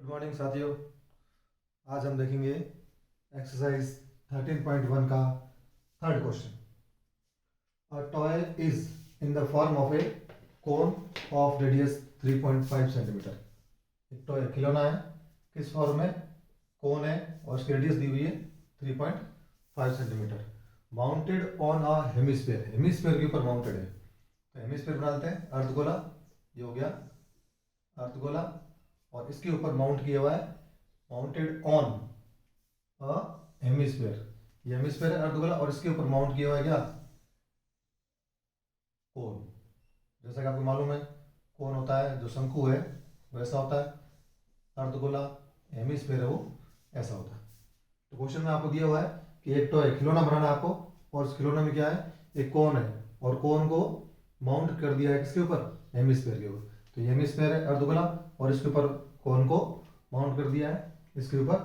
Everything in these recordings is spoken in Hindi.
गुड मॉर्निंग साथियों। आज हम देखेंगे एक्सरसाइज 13.1 का third question. A toy is in the form of A cone of radius 3.5 centimetre. एक टॉय खिलौना है, किस फॉर्म में? कोन है और उसकी रेडियस दी हुई है 3.5 centimetre. Mounted on a hemisphere, hemisphere के ऊपर माउंटेड है। तो हेमिस्फीयर बना लेते हैं, अर्धगोला। ये हो गया अर्धगोला और इसके ऊपर माउंट किया हुआ है, माउंटेड ऑन अ हेमिस्फीयर। ये हेमिस्फीयर है अर्धगोला और इसके ऊपर माउंट किया हुआ है क्या? कोन। जैसा कि आपको मालूम है, कोन होता है जो शंकु है वैसा होता है, अर्धगोला हेमिस्फीयर है वो ऐसा होता है। तो क्वेश्चन में आपको दिया हुआ है कि एक टॉय खिलौना बनाना है आपको, और उस खिलौने में क्या है? एक कोन है और कोन को माउंट कर दिया है किसके ऊपर? हेमिस्फीयर के ऊपर। तो ये हेमिस्फीयर है अर्धगोला और इसके ऊपर कोन को माउंट कर दिया है, इसके ऊपर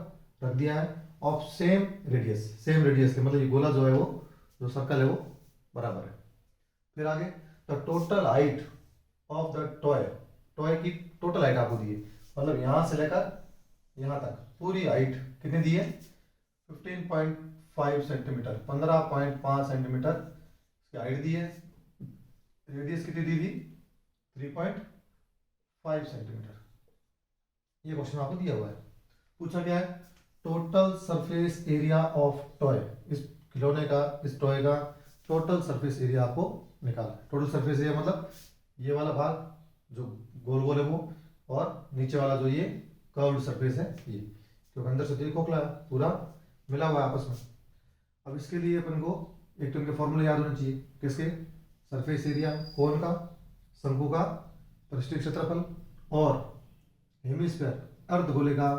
रख दिया है। Of same radius, same radius के मतलब ये गोला जो है वो, जो सर्कल है वो बराबर है। फिर आगे, the total height of the toy, toy की टोटल हाइट आपको दी है, मतलब यहां से लेकर यहां तक पूरी हाइट कितनी दी है? 15.5 सेंटीमीटर, 15.5 सेंटीमीटर इसकी हाइट दी है। रेडियस कितनी दी थी? 3.5 सेंटीमीटर। ये क्वेश्चन आपको दिया हुआ है। पूछा क्या है? Total surface area of toy, इस खिलौने का, इस टॉय का टोटल सरफेस एरिया आपको निकालना है। टोटल सरफेस एरिया मतलब ये वाला भाग जो गोल गोल है वो, और नीचे वाला जो ये कर्व्ड सरफेस है ये, क्योंकि अंदर से तो ये खोखला है, पूरा मिला हुआ है आपस में। अब इसके लिए अपन को एक तो इनके फॉर्मूले याद होने चाहिए। किसके? सरफेस एरिया कोन का, शंकु का पृष्ठीय क्षेत्रफल, और हेमिस्फीयर अर्धगोले का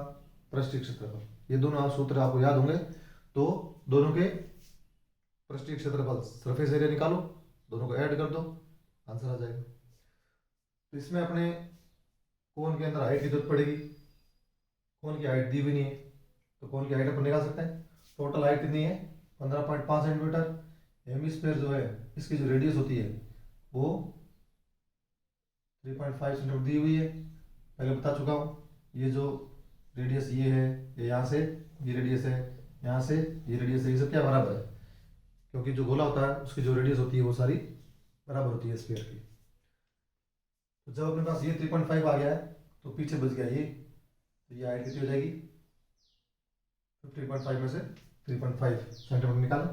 पृष्ठीय क्षेत्रफल। ये दोनों सूत्र आपको याद होंगे, तो दोनों के पृष्ठीय क्षेत्रफल सरफेस एरिया निकालो, दोनों को ऐड कर दो, आंसर आ जाएगा। तो इसमें अपने कोन के अंदर हाइट की जरूरत पड़ेगी, कोन की हाइट दी हुई नहीं है, तो कोन की हाइट अपन निकाल सकते हैं। टोटल हाइट कितनी है? 15.5 सेंटीमीटर। हेमिस्फीयर जो है इसकी जो रेडियस होती है वो 3.5 सेंटीमीटर दी हुई है, पहले बता चुका हूँ। ये जो रेडियस ये है, ये यहाँ से ये रेडियस है, यहाँ से ये रेडियस है, ये सब क्या बराबर है? क्योंकि जो गोला होता है उसकी जो रेडियस होती है वो सारी बराबर होती है स्फीयर की। तो जब अपने पास ये 3.5 आ गया है तो पीछे बच गया ये, तो ये हाइट कितनी हो जाएगी? 15.5 में से 3.5 सेंटीमीटर निकाला।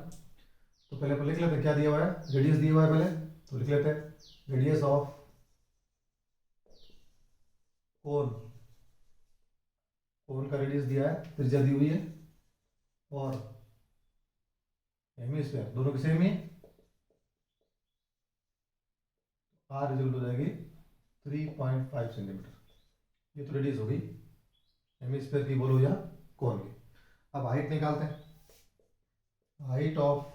तो पहले अपन लिख लेते हैं क्या दिया हुआ है, रेडियस दिया हुआ है पहले, तो लिख लेते हैं रेडियस ऑफ कोन, कोन का रेडियस दिया है, त्रिज्या दी हुई है, और हेमिस्फीयर दोनों की सेम ही है, आर इक्वल हो जाएगी 3.5 सेंटीमीटर। ये तो रेडियस हो गई हेमिस्फीयर की बोलो या कोन की। अब हाइट निकालते हैं। हाइट ऑफ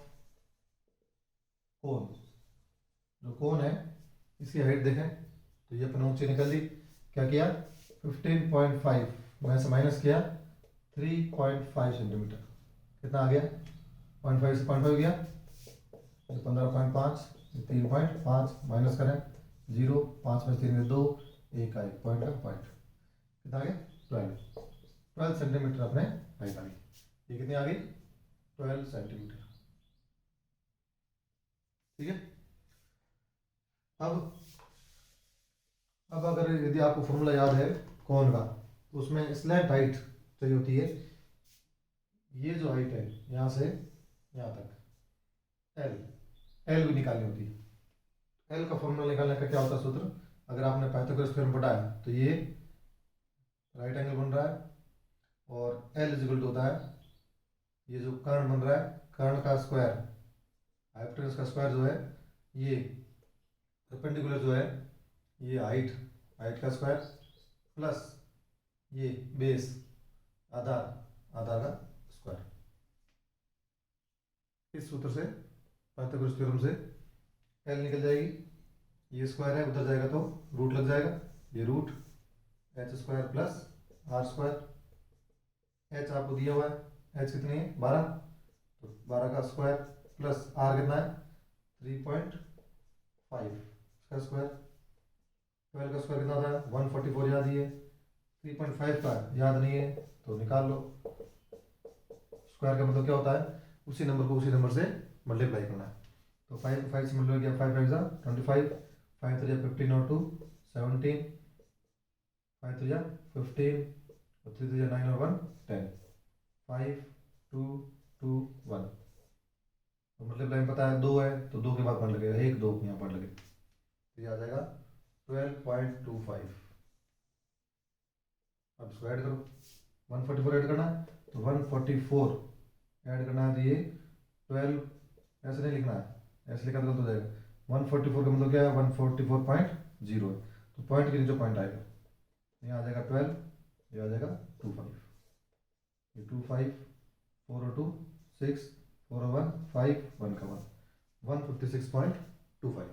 कोन, जो कोन है इसकी हाइट देखें तो ये अपन ऊंची निकल ली। क्या किया? 15.5 में से माइनस किया 3.5 सेंटीमीटर, कितना आ गया? 0.5 से 0.5 गया, 15.5, 3.5 माइनस करें 0, 5 में 3 में 2, 1 का 1 पॉइंट का पॉइंट, कितना आ गया? 12 सेंटीमीटर अपने हाइट आ गई। ये कितनी आ गई? 12 सेंटीमीटर। ठीक है। अब अगर यदि आपको फॉर्मूला याद है कौन का, तो उसमें स्लैंट हाइट चाहिए होती है। ये जो हाइट है यहाँ से यहाँ तक, एल, एल भी निकालनी होती है। एल का फॉर्मूला निकालने का क्या होता है सूत्र? अगर आपने पाइथागोरस थ्योरम पढ़ा है तो ये राइट एंगल बन रहा है, और एल इज इक्वल टू होता है ये जो कर्ण बन रहा है, कर्ण का स्क्वायर, हाइपोटेनस का स्क्वायर जो है, ये परपेंडिकुलर जो है ये हाइट, हाइट का स्क्वायर प्लस ये बेस, आधार, आधार का स्क्वायर। इस सूत्र से, पाइथागोरस थ्योरम से एल निकल जाएगी, ये स्क्वायर है उधर जाएगा तो रूट लग जाएगा, ये root H square plus R square. H आपको दिया हुआ है, एच कितनी है? 12, तो 12 का स्क्वायर प्लस आर कितना है? 3.5 इसका स्क्वायर, 12 का स्क्वायर कितना होता है? 144 याद ही है, 3.5 का याद नहीं है तो निकाल लो। स्क्वायर का मतलब क्या होता है, उसी नंबर को उसी नंबर से मल्टीप्लाई करना है। तो 5 से मल्टीप्लाई किया, 5 5 25, 5 3 15 और 2 17, 5 3 15 और 3 3 9 और 1 10, 5 2 2 1। तो मल्टीप्लाई में पता है 2 है तो 2 के बाद पॉइंट लगेगा, 1 2 यहाँ पॉइंट लगेगा, तो ये आ जाएगा 12.25। अब इसको ऐड करो, 144 ऐड करना है तो 144 ऐड करना है, तो ये 12 ऐसे नहीं लिखना है, ऐसे लिखा तो गलत हो जाएगा। 144 का मतलब क्या है, 144.0 है, तो पॉइंट के नीचे पॉइंट आएगा, यहाँ आ जाएगा 12, ये आ जाएगा 25, ये 25, 4 और 2 6, 4 और 1 5, 1 का 1, 156.25।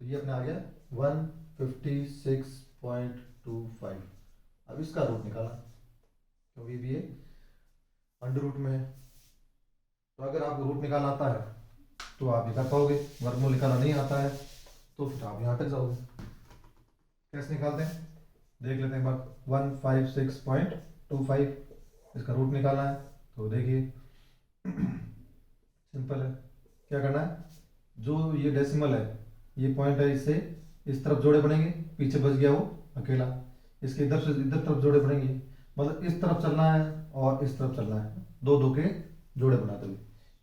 तो ये अपने आ गया 156.25। अब इसका रूट निकालना, क्योंकि भी ये अंडर रूट में है, तो अगर आपको रूट निकालना आता है तो आप ये कर पाओगे, वर्गमूल निकालना नहीं आता है तो फिर आप यहाँ तक जाओगे। कैसे निकालते हैं देख लेते हैं एक बार। 156.25 इसका रूट निकालना है, तो देखिए सिंपल है, क्या करना है, जो ये डेसिमल है, ये पॉइंट है, इससे इस तरफ जोड़े बनेंगे, पीछे बच गया वो अकेला, इसके इधर से इधर तरफ जोड़े बनेंगे, मतलब इस तरफ चलना है और इस तरफ चलना है, दो दो के जोड़े बनाते हुए।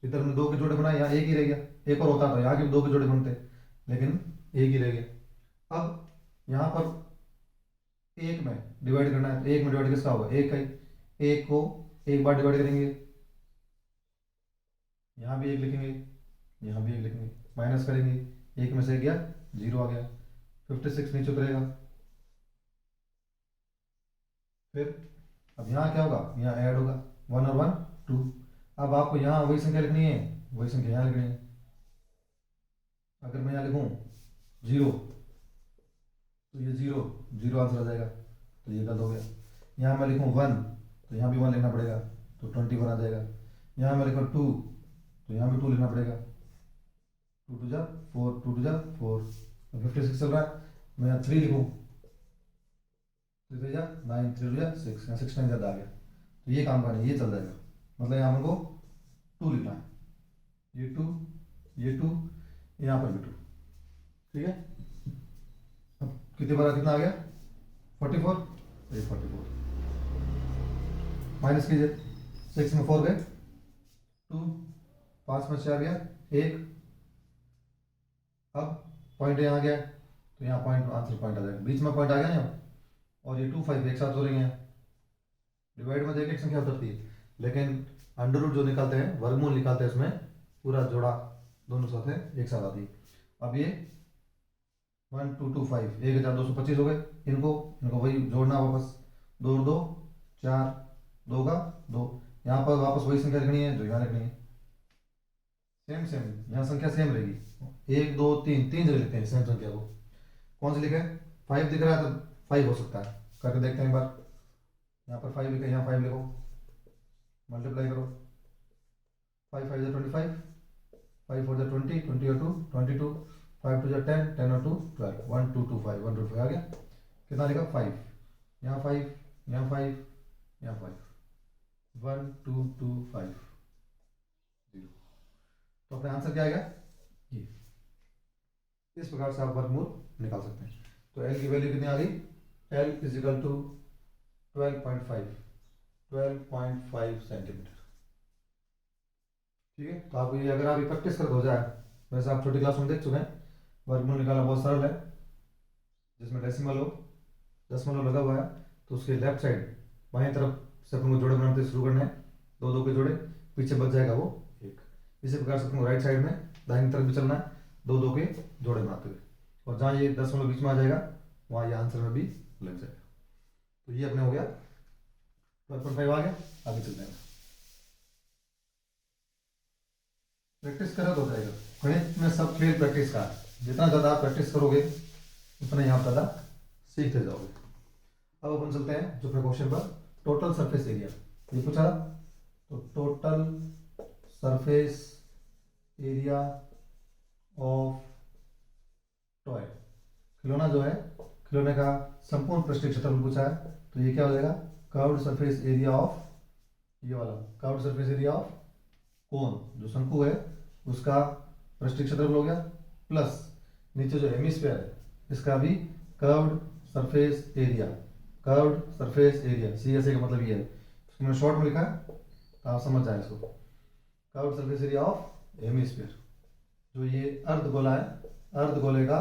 इधर में 2 के जोड़े बनाए, यहाँ एक ही रह गया, एक और होता तो यहाँ के 2 के जोड़े बनते, लेकिन एक ही रह गया। अब यहाँ पर एक में डिवाइड करना है, तो एक में डिवाइड किसका होगा, एक का ही, एक को एक बार डिवाइड करेंगे, यहाँ भी एक लिखेंगे, यहाँ भी एक लिखेंगे, माइनस करेंगे, एक में से गया 0 आ गया, 56 नीचे उतरेगा। फिर अब यहाँ क्या होगा, यहाँ ऐड होगा, 1 और 1 2। अब आपको यहाँ वही संख्या लिखनी है, वही संख्या यहाँ लिखनी है। अगर मैं यहाँ लिखूँ 0 तो ये 0 0 आंसर आ जाएगा, तो ये गलत हो गया। यहाँ मैं लिखूँ 1 तो यहाँ भी 1 लिखना पड़ेगा, तो 21 आ जाएगा। यहाँ मैं लिखूँ 2 तो यहाँ भी 2 लिखना पड़ेगा, 2 2 जा 4, 2 2 जा 4, 56 चल रहा है। मैं यहाँ 3 लिखूँ, 3 3 जा 9, 3 2 जा 6, यहाँ 6 9 ज़्यादा आ गया, तो ये काम का नहीं, ये चल जाएगा। मतलब यहाँ हमको 2 लिखना है, ये 2 ये 2, यहाँ पर भी 2, ठीक है। अब कितने बार कितना आ गया 44, ये 44 माइनस कीजिए, 6 में 4 गए 2, 5 में 4 गया 1। अब पॉइंट यहाँ आ गया, तो यहाँ पॉइंट आंसर पॉइंट आ जाएगा, बीच में पॉइंट आ गया ना, और ये 2 5 एक साथ हो रही हैं, डिवाइड में एक संख्या उतरती है, लेकिन अंडर रूट जो निकालते हैं, वर्गमूल निकालते हैं, उसमें पूरा जोड़ा दोनों साथ है एक साथ आती है। अब ये 1 2 2 5 1225 हो गए, इनको इनको वही जोड़ना वापस, 2 2 4, 2 का 2, यहाँ पर वापस वही संख्या लिखनी है जो यहाँ लिखनी है, सेम सेम यहाँ संख्या सेम रहेगी, 1 2 3 3 जगह लिखते हैं सेम संख्या को। कौन सी लिखे, 5 दिख रहा है तो 5 हो सकता है, करके देखते हैं एक बार। यहाँ पर 5 लिखे, यहाँ 5 लिखो, मल्टीप्लाई करो, 5 5 जा 25, 5 4 जा 20, 20 और 2 22, 5 2 जा 10, 10 और 2 12, 1 2 2 5 1 2 5 आ गया। कितना लिखा 5, यहाँ 5, यहाँ 5, यहाँ 5, 1 2 2 5 0। तो अपना आंसर क्या आएगा, ये। इस प्रकार से आप वर्गमूल निकाल सकते हैं। तो एल की वैल्यू कितनी आ गई, L is equal to 12.5 centimetre, ठीक है। तो आप ये अगर आप ये प्रैक्टिस कर हो जाए, वैसे आप छोटी क्लास में देख चुके हैं, वर्गमूल निकालना बहुत सरल है, जिसमें डेसिमल हो, दशमलव लगा हुआ है, तो उसके लेफ्ट साइड बाएं तरफ से अपन को जोड़े बनाते शुरू करना है, 2 2 के जोड़े, पीछे बच जाएगा वो एक। इसी प्रकार से अपन को राइट साइड में दाहिनी तरफ भी चलना है, 2 2 के जोड़े बनाते हुए, और जहाँ ये दशमलव बीच में आ जाएगा वहाँ ये आंसर में भी लग जाएगा। तो ये अपने हो गया 12.5 आ गया। आगे चलते हैं, प्रैक्टिस करो तो हो जाएगा। गणित में सब खेल प्रैक्टिस का है, जितना ज़्यादा आप प्रैक्टिस करोगे उतना ही आप ज़्यादा सीखते जाओगे। अब अपन चलते हैं जो अपने क्वेश्चन पर, टोटल सरफेस एरिया ये पूछा, तो total surface area of toy, खिलौना जो है, खिलौने का संपूर्ण पृष्ठीय क्षेत्रफल पूछा है, तो ये क्या हो जाएगा, कर्व्ड सरफेस एरिया ऑफ, ये वाला curved surface area of cone, जो शंकु है उसका पृष्ठीय क्षेत्रफल हो गया, प्लस नीचे जो हेमिस्फीयर है इसका भी curved surface area, curved surface area, C S A का मतलब ये है, इसको मैंने शॉर्ट में लिखा है तो आप समझ जाए इसको, curved surface area of hemisphere, जो ये अर्धगोला है, अर्धगोले का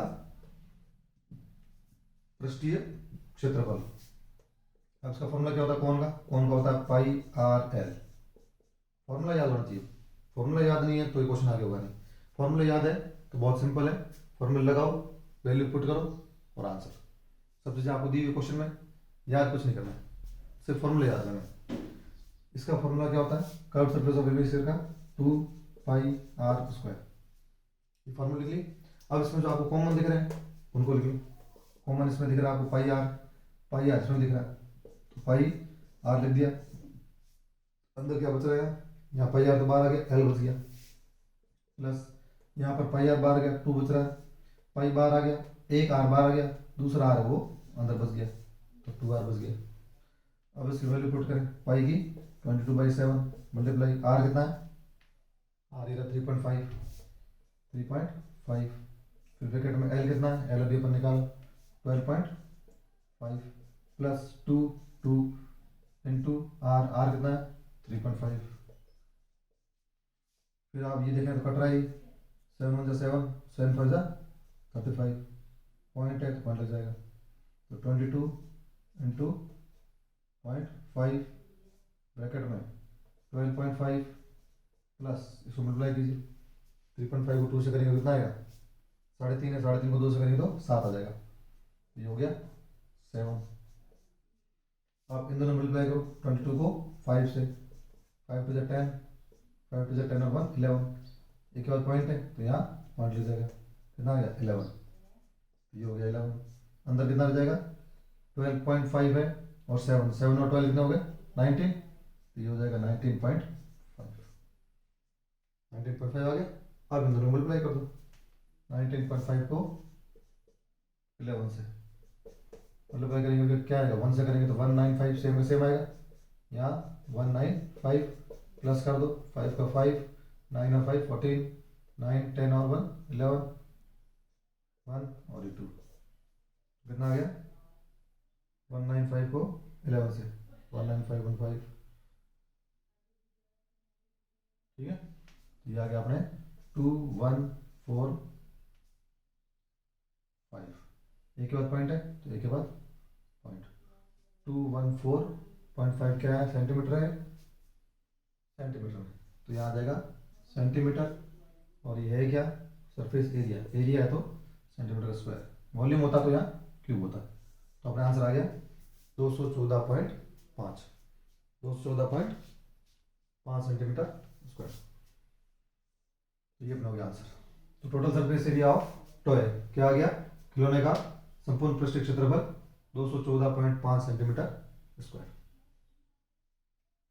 पृष्ठीय क्षेत्रफल। अब इसका फॉर्मूला क्या होता है, कौन का होता है पाई आर एल, फॉर्मूला याद होना चाहिए, फॉर्मूला याद नहीं है तो ये क्वेश्चन आगे होगा नहीं, फॉर्मूला याद है तो बहुत सिंपल है, फॉर्मूला लगाओ, वैल्यू पुट करो और आंसर, सब चीज़ें आपको दी हुई क्वेश्चन में, याद कुछ नहीं करना है, सिर्फ फॉर्मूला याद करना है। इसका फॉर्मूला क्या होता है, कर्व सरफेस ऑफ हेमिस्फीयर का 2 पाई आर स्क्वायर, ये फॉर्मूला लिख ली। अब इसमें जो आपको कॉमन दिख रहे हैं उनको लिख लो, कॉमन इसमें दिख रहा है आपको पाई आर इसमें दिख रहा है तो पाई आर लिख दिया, अंदर क्या बच रहेगा, यहाँ पाई आर तो बाहर आ गया, एल बच गया, प्लस यहाँ पर पाई आर बाहर गया, 2 बच रहा है, पाई बाहर आ गया, एक आर बाहर आ गया, दूसरा आर है वो अंदर बच गया तो 2 आर बच गया। अब इसकी वैल्यू पुट करें, पाई की 22/7 मल्टीप्लाई आर कितना है, आर ये 3.5, फिर ब्रैकेट में एल कितना है, एल अभी अपन निकाला 12.5 प्लस 2 इंटू आर, आर कितना है 3.5, फिर आप ये देखें तो कट रहा है 7 1 7, 7 5 35, पॉइंट है तो पॉइंट लग जाएगा, तो 22 इंटू 0.5 ब्रैकेट में 12.5 प्लस इसको मल्टीप्लाई कीजिए, 3.5 को 2 से करेंगे कितना आएगा 3.5 है, 3.5 को 2 से करेंगे तो 7 आ जाएगा, ये हो गया 7। आप इन दोनों मल्टीप्लाई करो, 22 को 5 से, 5 to 10, 5 to 10 और 1 11, एक और पॉइंट है तो यहाँ पॉइंट ले जाएगा, कितना आ गया 11, ये हो गया 11, अंदर कितना रह जाएगा 12.5 है और 7, 7 और 12 कितना हो गया 19, तो ये हो जाएगा 19.5, 19.5 आ गया। अब इन दोनों मल्टीप्लाई कर दो, 19.5 को 11 से मल्टीप्लाई करेंगे तो क्या आएगा, 1 से करेंगे तो 195, सेम सेम आएगा, यहाँ 195 प्लस कर दो, 5 का 5, 9 और 5 14, 9 10 और 1 11, 1 और 2 कितना आ गया 195 को 11 से 19515, ठीक है, ये आ गया अपने 2145, एक के बाद पॉइंट है तो एक के बाद पॉइंट, 214.5 क्या है सेंटीमीटर है, सेंटीमीटर में तो यहाँ आ जाएगा सेंटीमीटर, और ये है क्या सरफेस एरिया, एरिया है तो सेंटीमीटर स्क्वायर, वॉल्यूम होता तो यहाँ क्यूब होता, तो अपना आंसर आ गया 214.5, 214.5 सेंटीमीटर स्क्वायर, तो ये अपना हो गया आंसर। तो total surface area of toy क्या आ गया, खिलौने का संपूर्ण पृष्ठीय क्षेत्रफल 214.5 सेंटीमीटर स्क्वायर,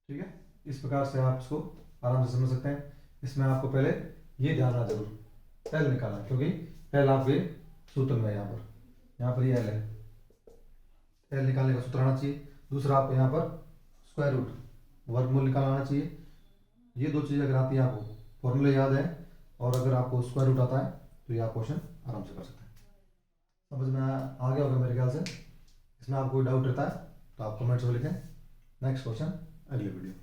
ठीक है। इस प्रकार से आप इसको आराम से समझ सकते हैं। इसमें आपको पहले ये ध्यान रखना जरूर एल निकालना, क्योंकि एल आपके सूत्र में है, यहाँ पर ये एल है, एल निकालने का सूत्र आना चाहिए। दूसरा आपको यहाँ पर स्क्वायर रूट वर्गमूल निकालना आना चाहिए। ये दो चीज़ें अगर आती है आपको, फॉर्मूले याद है और अगर आपको स्क्वायर रूट आता है तो ये आप क्वेश्चन आराम से कर सकते हैं। समझ में आ गया होगा मेरे ख्याल से। इसमें आपको कोई डाउट रहता है तो आप कमेंट्स में लिखें। नेक्स्ट क्वेश्चन अगली वीडियो।